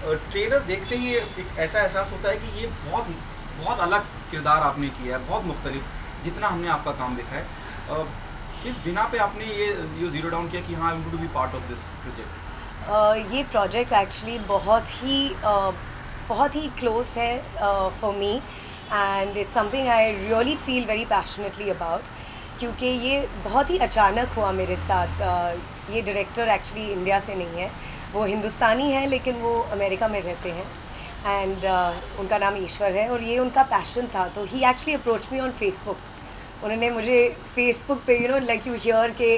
Trailer देखते ही एक ऐसा एहसास होता है कि ये बहुत बहुत अलग किरदार आपने किया है, बहुत मुख्तलिफ जितना हमने आपका काम देखा है। किस बिना पे आपने ये ज़ीरो डाउन किया कि हाँ, I want to be part of this project? ये प्रोजेक्ट एक्चुअली बहुत ही क्लोज है for me, and it's something I really feel very passionately about, क्योंकि ये बहुत ही अचानक हुआ मेरे साथ। ये डायरेक्टर एक्चुअली इंडिया से नहीं है, वो हिंदुस्तानी है लेकिन वो अमेरिका में रहते हैं, एंड उनका नाम ईश्वर है और ये उनका पैशन था। तो ही actually approach me on Facebook. उन्होंने मुझे फेसबुक पे लाइक यू हियर के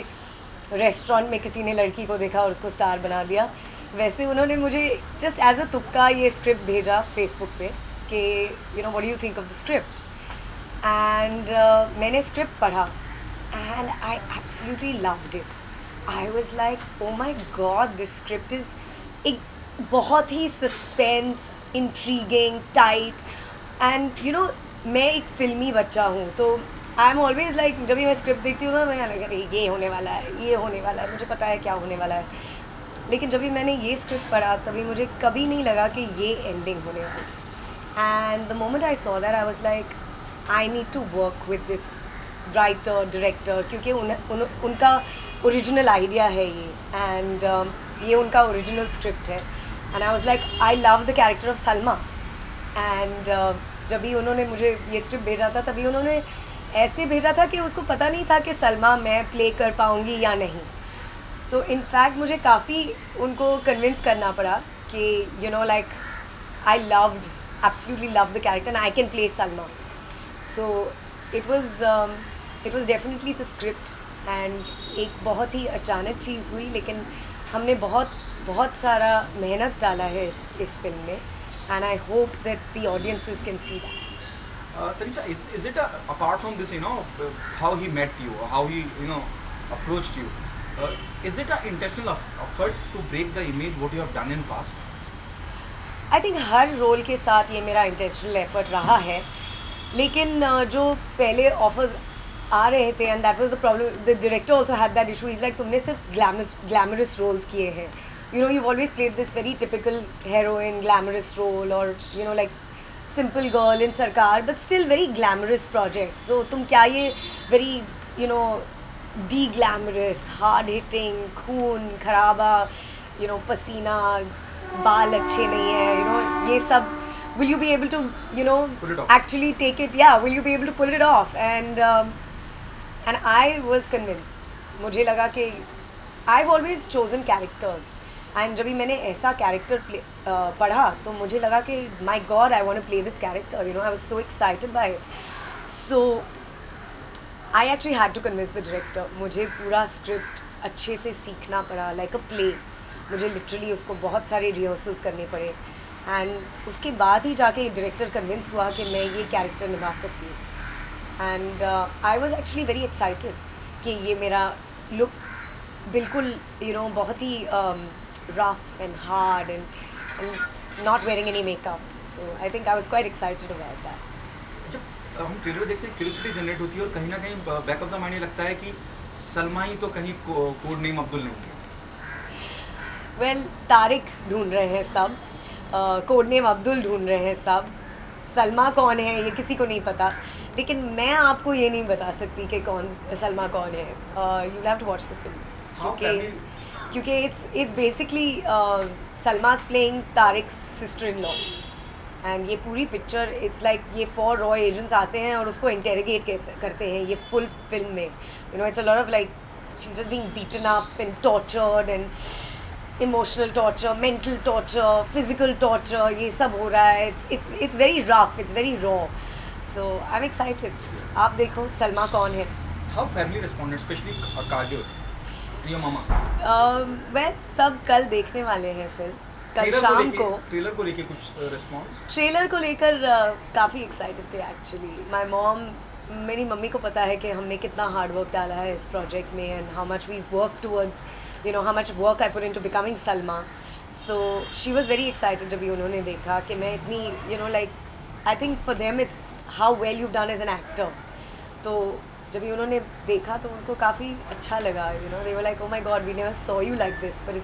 रेस्टोरेंट में किसी ने लड़की को देखा और उसको स्टार बना दिया, वैसे उन्होंने मुझे जस्ट एज अ तुक्का ये स्क्रिप्ट भेजा फेसबुक पे कि what do you think of the script. And मैंने स्क्रिप्ट पढ़ा and I absolutely loved it. I was like oh my God, this script is एक बहुत ही सस्पेंस, इंट्रीगिंग, टाइट, एंड मैं एक फ़िल्मी बच्चा हूँ, तो आई एम ऑलवेज़ लाइक जब भी मैं स्क्रिप्ट देखती हूँ ना, मैं लगा अरे ये होने वाला है, ये होने वाला है, मुझे पता है क्या होने वाला है। लेकिन जब भी मैंने ये स्क्रिप्ट पढ़ा तभी मुझे कभी नहीं लगा कि ये एंडिंग होने वाली है। And the moment I saw that I was like I need to work with this writer director, क्योंकि उनका ओरिजिनल आइडिया है ये, एंड ये उनका ओरिजिनल स्क्रिप्ट है। And I was like I love the character of Salma. And जब भी उन्होंने मुझे ये स्क्रिप्ट भेजा था तभी उन्होंने ऐसे भेजा था कि उसको पता नहीं था कि सलमा मैं प्ले कर पाऊँगी या नहीं। तो इनफैक्ट मुझे काफ़ी उनको कन्विंस करना पड़ा कि like I loved, absolutely love the character and I can play Salma. So it was definitely the script, and एक बहुत ही अचानक चीज़ हुई, लेकिन हमने बहुत बहुत सारा मेहनत डाला है इस फिल्म में, and I hope that the audiences can see that. Tanisha, is it apart from this, how he met you, or how he, approached you? Is it an intentional effort to break the image what you have done in past? I think हर role के साथ ये मेरा intentional effort रहा है, लेकिन जो पहले ऑफर्स आ रहे थे, and that was the problem, the director also had that issue. Is like तुमने सिर्फ ग्लैमरस रोल्स किए हैं, you always played this very typical heroine glamorous role, और like simple girl in Sarkar, but still very glamorous project. So तुम क्या ये very deglamorous, hard hitting, खून खराबा, पसीना, बाल अच्छे नहीं है, ये सब, will you be able to Pull it off. actually take it, yeah, will you be able to pull it off? And I was convinced, मुझे लगा कि I've always chosen characters, and जब भी मैंने ऐसा कैरेक्टर पढ़ा तो मुझे लगा कि my god, I want to play this character, I was so excited by it. So I actually had to convince the director. मुझे पूरा स्क्रिप्ट अच्छे से सीखना पड़ा, लाइक अ प्ले। मुझे लिटरली उसको बहुत सारे रिहर्सल्स करने पड़े, एंड उसके बाद ही जाके डायरेक्टर कन्विंस हुआ कि मैं ये कैरेक्टर निभा सकती हूँ। And I was actually very excited कि ये मेरा लुक बिल्कुल बहुत ही rough and hard, and not wearing any makeup. So I think I was quite excited about that. जब हम ट्रेलर देखते हैं क्यूरियोसिटी जनरेट होती है, और कहीं ना कहीं बैक ऑफ द माइंड ये लगता है कि सलमा ही तो कहीं कोड नेम अब्दुल नहीं है। Well, तारिक ढूंढ रहे हैं सब, कोड नेम अब्दुल ढूंढ रहे हैं सब, सलमा कौन है ये किसी को नहीं पता, लेकिन मैं आपको ये नहीं बता सकती कि सलमा कौन है। You will have to watch the film, क्योंकि it's basically Salma's playing Tariq's sister in law, and ये पूरी पिक्चर इट्स लाइक ये 4 रॉ एजेंट्स आते हैं और उसको इंटेरोगेट करते हैं ये फुल फिल्म में। It's a lot of like she is just being beaten up and tortured, and emotional torture, mental torture, physical torture, ये सब हो रहा है। It's very rough, it's very raw. So I am excited. आप देखो सलमा कौन है। How family responded, specially Kajol, your mama? Well, सब कल देखने वाले हैं फिल्म, कल शाम को। ट्रेलर को लेके कुछ रिस्पॉन्स? ट्रेलर को लेकर काफ़ी एक्साइटेड थे एक्चुअली। माय मॉम, मेरी मम्मी को पता है कि हमने कितना हार्ड वर्क डाला है इस प्रोजेक्ट में, and how much we work towards, how much work I put into becoming Salma. So she was very excited जब भी उन्होंने देखा कि मैं इतनी like I think for them it's how well you done as an actor. तो जब भी उन्होंने देखा तो उनको काफ़ी अच्छा लगा, they were like oh my god, we never saw you like this, but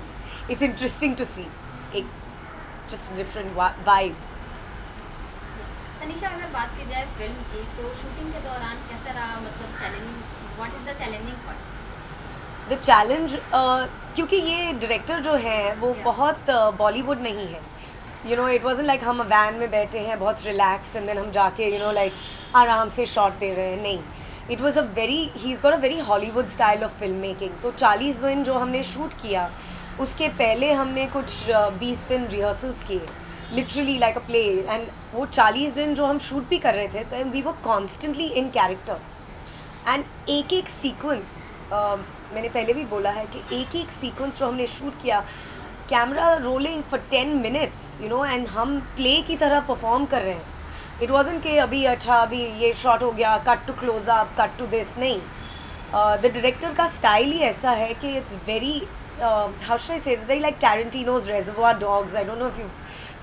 it's interesting to see. एक just a different vibe. Tanisha, अगर बात की जाए फिल्म की, तो शूटिंग के दौरान कैसा रहा, मतलब challenging, what is the challenging part? The challenge क्योंकि ये डायरेक्टर जो है वो Yeah. बहुत बॉलीवुड नहीं है, you know, it wasn't like हम वैन में बैठे हैं बहुत रिलैक्स्ड एंड देन हम जाके यू नो लाइक आराम से शॉट दे रहे हैं, नहीं, it was a very, he is got a very Hollywood style of film making. तो 40 दिन जो हमने शूट किया, उसके पहले हमने कुछ 20 दिन रिहर्सल्स किए, literally like a play, and वो 40 दिन जो हम शूट भी कर रहे थे तो we were constantly in character, and एक एक सीक्वेंस, मैंने पहले भी बोला है कि एक एक सीक्वेंस जो हमने शूट किया, camera rolling for 10 minutes, you know, and हम प्ले की तरह परफॉर्म कर रहे हैं। इट वाजंट कि अभी अच्छा अभी ये शॉट हो गया, cut to close up, cut to this, नहीं। द डायरेक्टर का स्टाइल ही ऐसा है कि it's very, how should I say, it's very like Tarantino's Reservoir Dogs, I don't know if you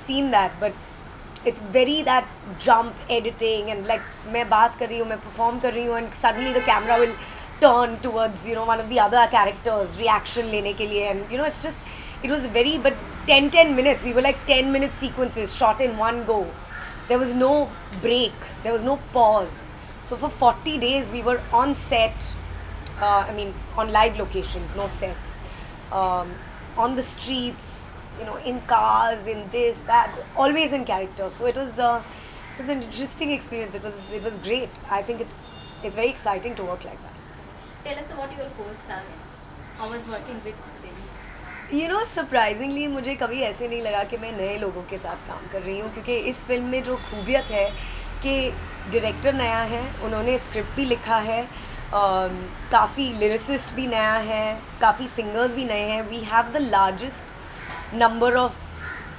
seen that, but it's very that jump editing and like मैं बात कर रही हूँ, मैं परफॉर्म कर रही हूँ and suddenly the camera will turn towards, you know, one of the other characters, reaction लेने के लिए, and you know, it's just, it was very, but 10 minutes, we were like 10-minute sequences shot in one go, there was no break, there was no pause, so for 40 days we were on set, I mean on live locations, no sets, on the streets, you know, in cars, in this, that, always in character, so it was an interesting experience, it was great. I think it's very exciting to work like that. Tell us about your co-stars. How was working with them? You know, surprisingly मुझे कभी ऐसे नहीं लगा कि मैं नए लोगों के साथ काम कर रही हूँ, क्योंकि इस फिल्म में जो खूबियत है कि डायरेक्टर नया है, उन्होंने स्क्रिप्ट भी लिखा है, काफ़ी लिरिसिस्ट भी नया है, काफ़ी सिंगर्स भी नए हैं, we have the largest number of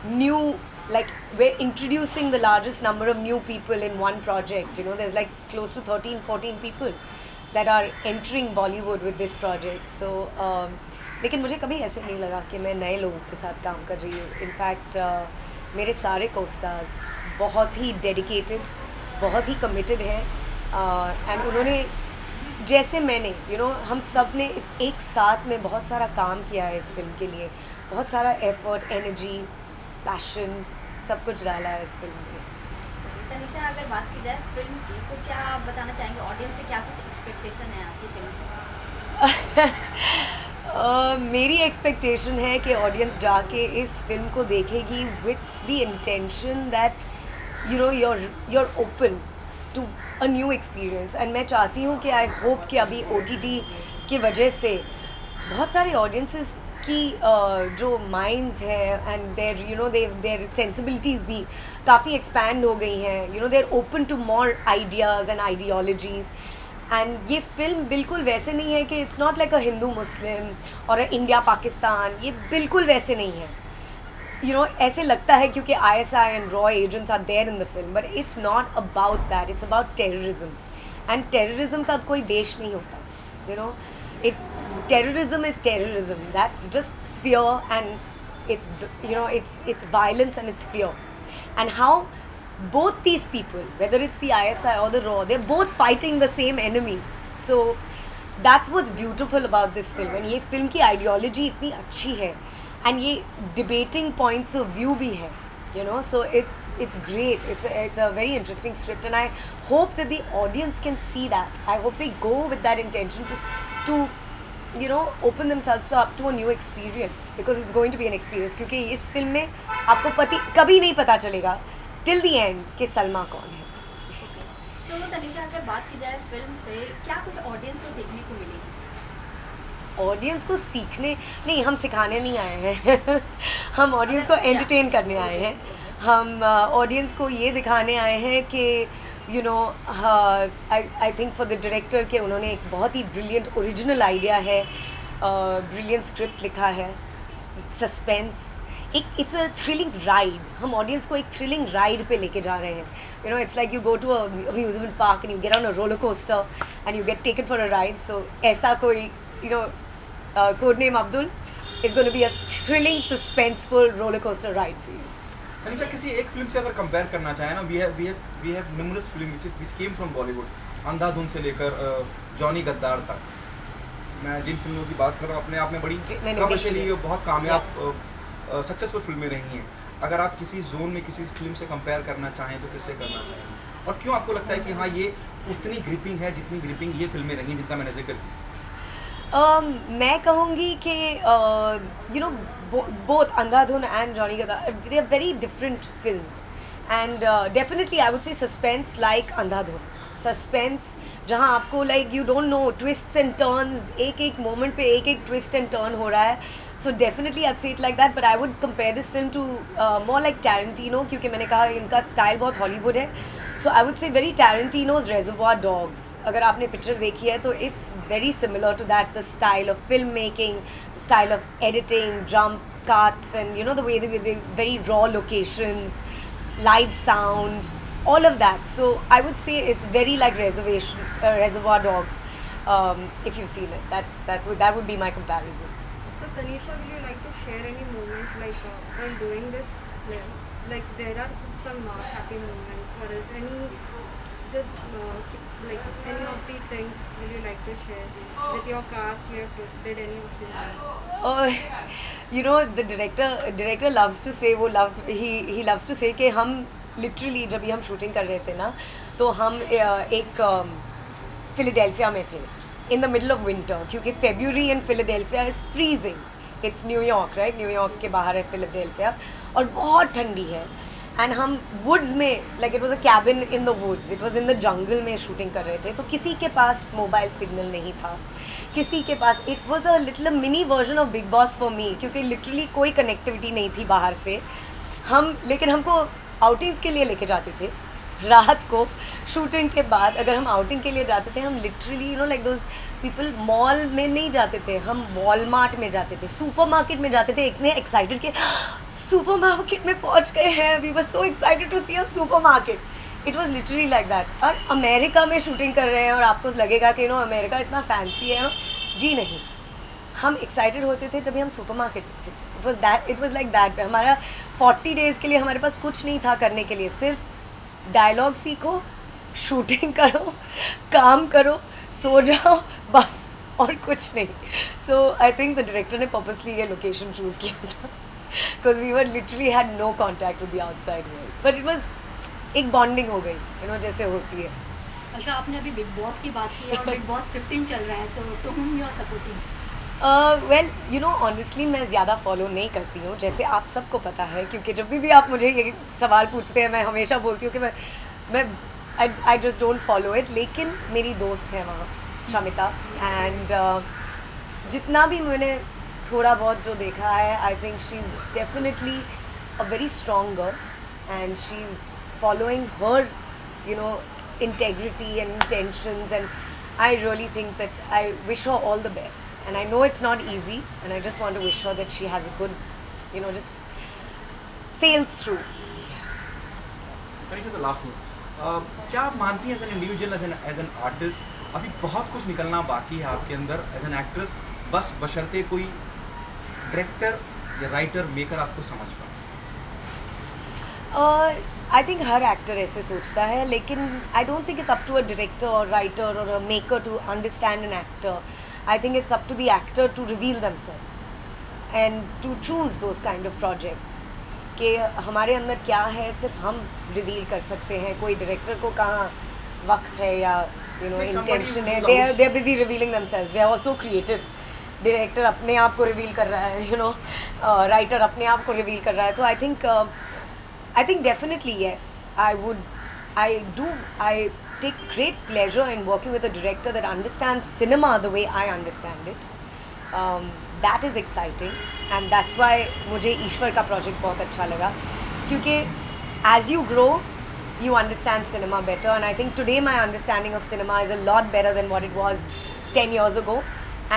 new, like we're introducing the largest number of new people in one project, you know, there's like close to 13-14 people that are entering Bollywood with this project, so लेकिन मुझे कभी ऐसे नहीं लगा कि मैं नए लोगों के साथ काम कर रही हूँ। इनफैक्ट मेरे सारे co-stars बहुत ही डेडिकेटेड, बहुत ही कमिटेड हैं, एंड उन्होंने जैसे मैंने, यू नो, हम सब ने एक साथ में बहुत सारा काम किया है इस फिल्म के लिए, बहुत सारा एफर्ट, एनर्जी, पैशन, सब कुछ डाला है इस फिल्म में। तनिषा, अगर बात की जाए फिल्म की, तो क्या आप बताना चाहेंगे ऑडियंस से, क्या कुछ एक्सपेक्टेशन है आपकी फिल्म से? मेरी एक्सपेक्टेशन है कि ऑडियंस जाके इस फिल्म को देखेगी with the intention that, you know, you're open to a new experience, and मैं चाहती हूँ कि आई होप कि अभी OTT की वजह से बहुत सारे ऑडियंसेस की जो माइंड्स हैं and their, you know, their sensibilities भी काफ़ी एक्सपैंड हो गई हैं, you know, they're open to more ideas and ideologies, and ये फिल्म बिल्कुल वैसे नहीं है कि it's not like a Hindu Muslim और इंडिया पाकिस्तान, ये बिल्कुल वैसे नहीं है, यू नो, ऐसे लगता है क्योंकि ISI एंड रॉ agents are there in the film, but it's not about that, it's about terrorism, and terrorism का कोई देश नहीं होता, you know, terrorism is terrorism, that's just fear, and it's, you know, it's violence and it's fear, and how both these people, whether it's the ISI or the RAW, they're both fighting the same enemy, so that's what's beautiful about this film, and ये film की ideology इतनी अच्छी है, and ये debating points of view भी है, you know, so it's great, it's a very interesting script, and I hope that the audience can see that, I hope they go with that intention to you know, open themselves up to a new experience, because it's going to be an experience, क्योंकि इस film में आपको कभी नहीं पता चलेगा till the end कि सलमा कौन है। तो तनिषा, अगर बात की जाए फिल्म से, क्या कुछ ऑडियंस को सीखने को मिलेगी? ऑडियंस को सीखने नहीं, हम सिखाने नहीं आए हैं हम ऑडियंस को एंटरटेन करने आए हैं, हम ऑडियंस को ये दिखाने आए हैं कि, you know, I think for the director के उन्होंने एक बहुत ही ब्रिलियंट ओरिजिनल आइडिया है, ब्रिलियंट स्क्रिप्ट लिखा है, सस्पेंस, एक इट्स अ थ्रिलिंग राइड, हम ऑडियंस को एक थ्रिलिंग राइड पे लेके जा रहे हैं, you know, it's like you go to a amusement park and you get on a roller coaster and you get taken for a ride, so ऐसा कोई, you no, code name Abdul is going to be a thrilling suspenseful roller coaster ride for you. Tanisha, किसी एक film से अगर compare करना चाहे ना, we have numerous film which came from Bollywood, Andhadhun से लेकर जॉनी गद्दार तक, मैं जिन फिल्मों की बात कर रहा हूँ अपने आप में बड़ी कमर्शियली बहुत कामयाब सक्सेसफुल फिल्में रही हैं, अगर आप किसी जोन में किसी फिल्म से कंपेयर करना चाहें तो किससे करना चाहेंगे, और क्यों आपको लगता है कि हाँ ये उतनी ग्रिपिंग है जितनी ग्रिपिंग ये फिल्में रही जिनका मैंने जिक्र किया? मैं कहूँगी कि you know both Andhadhun and Johnny Gaddar they are very different films and definitely I would say suspense like Andhadhun, suspense जहाँ आपको like you don't know twists and turns, एक एक मोमेंट पे एक एक ट्विस्ट एंड टर्न हो रहा है. सो definitely I say it like that, but I would compare this film to more like Tarantino, क्योंकि मैंने कहा इनका स्टाइल बहुत हॉलीवुड है. So I would say very Tarantino's Reservoir Dogs. अगर आपने पिक्चर देखी है तो it's very similar to that, the style of film making, the style of editing, jump cuts, and you know the way they very raw locations, live sound, all of that. So I would say it's very like Reservoir Dogs. If you've seen it, that would be my comparison. So Tanisha, will you like to share any moment like while doing this film? Like there are some not happy moments, or is any just like any of the things will you like to share with your cast? You have did any of the You know the director loves to say he loves to say कि हम literally जब भी हम shooting कर रहे थे ना, तो हम एक फिलाडेल्फिया में थे in the middle of winter, क्योंकि February in Philadelphia is freezing. It's New York, right? New York के बाहर है फिलाडेल्फिया और बहुत ठंडी है. एंड हम वुड्स में, like it was a cabin in the woods, it was in the jungle में शूटिंग कर रहे थे. तो किसी के पास मोबाइल सिग्नल नहीं था, किसी के पास, it was a little mini version of Bigg Boss for me, क्योंकि लिटरली कोई कनेक्टिविटी नहीं थी बाहर से. लेकिन हमको आउटिंग्स के लिए लेके जाते थे रात को शूटिंग के बाद. अगर हम आउटिंग के लिए जाते थे, हम literally you know like those people mall में नहीं जाते थे, हम वॉलमार्ट में जाते थे, सुपरमार्केट में जाते थे, इतने एक्साइटेड के सुपरमार्केट में पहुंच गए हैं, we were so excited to see a supermarket. It was literally like that. और अमेरिका में शूटिंग कर रहे हैं और आपको लगेगा कि नो अमेरिका इतना फैंसी है. जी नहीं, हम एक्साइटेड होते थे जब भी हम सुपरमार्केट देखते थे. It was like that. हमारा 40 डेज़ के लिए हमारे पास कुछ नहीं था करने के लिए, सिर्फ डायलॉग सीखो, शूटिंग करो, काम करो, सो जाओ, बस, और कुछ नहीं. So I think the director ने पर्पसली ये लोकेशन चूज़ किया था, because we were literally had no contact with the outside world, but it was एक बॉन्डिंग हो गई, यू नो, जैसे होती है. अच्छा, आपने अभी बिग बॉस की बात की है और बिग बॉस 15 चल रहा है, तो whom you are supporting? Well you know honestly मैं ज़्यादा फॉलो नहीं करती हूँ, जैसे आप सबको पता है, क्योंकि जब भी आप मुझे ये सवाल पूछते हैं मैं हमेशा बोलती हूँ कि मैं I just don't follow it. लेकिन मेरी दोस्त है वहाँ, शमिता, एंड जितना भी मैंने थोड़ा बहुत जो देखा है, I think she is definitely a very strong girl and she is following her you know integrity and intentions, and I really think that I wish her all the best, and I know it's not easy, and I just want to wish her that she has a good, you know, just sails through. the last one. क्या आप मानती हैं as an individual, as an artist, अभी बहुत कुछ निकलना बाकी है आपके अंदर एज एन एक्ट्रेस, बस बशर्ते कोई डायरेक्टर या राइटर मेकर आपको समझ पाए? आई थिंक हर एक्टर ऐसे सोचता है, लेकिन I don't think it's up to a director और राइटर और a maker to understand an actor. I think it's up to the actor to reveal themselves and to choose those kind of projects, कि हमारे अंदर क्या है सिर्फ हम reveal कर सकते हैं. कोई डायरेक्टर को कहाँ वक्त है या यू नो इंटेंशन है, they are busy revealing themselves. We are also creative. Director अपने आप को रिवील कर रहा है, यू नो, राइटर अपने आप को रिवील कर रहा है. तो I think definitely yes, I take great pleasure in working with a director that understands cinema the way I understand it. That is exciting, and that's why मुझे ईश्वर का project बहुत अच्छा लगा, क्योंकि as you grow, you understand cinema better, and I think today my understanding of cinema is a lot better than what it was 10 years ago,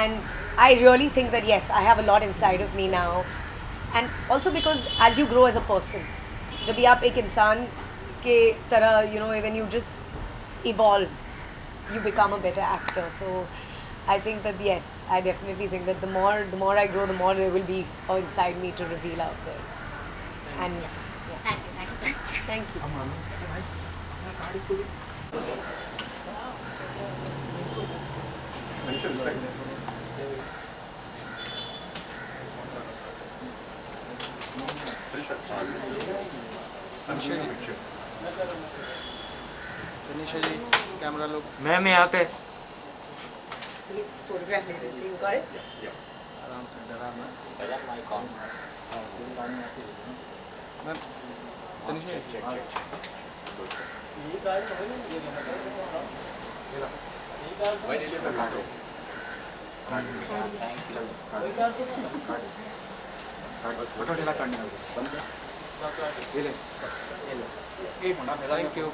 and I really think that yes, I have a lot inside of me now, and also because as you grow as a person, जब भी आप एक इंसान के तरह you know when you just evolve you become a better actor. So I think that yes, I definitely think that the more I grow, the more there will be inside me to reveal out there. And yeah. Thank you so much. Thank you. Tanisha ji, Tanisha ji, camera लोग ma'am यहाँ पे photograph ले रहे थे, you got it? आराम से डरा मत। मैम तनिषा जी, फोटो ढीला करने ये ले एक मिनट थैंक यू।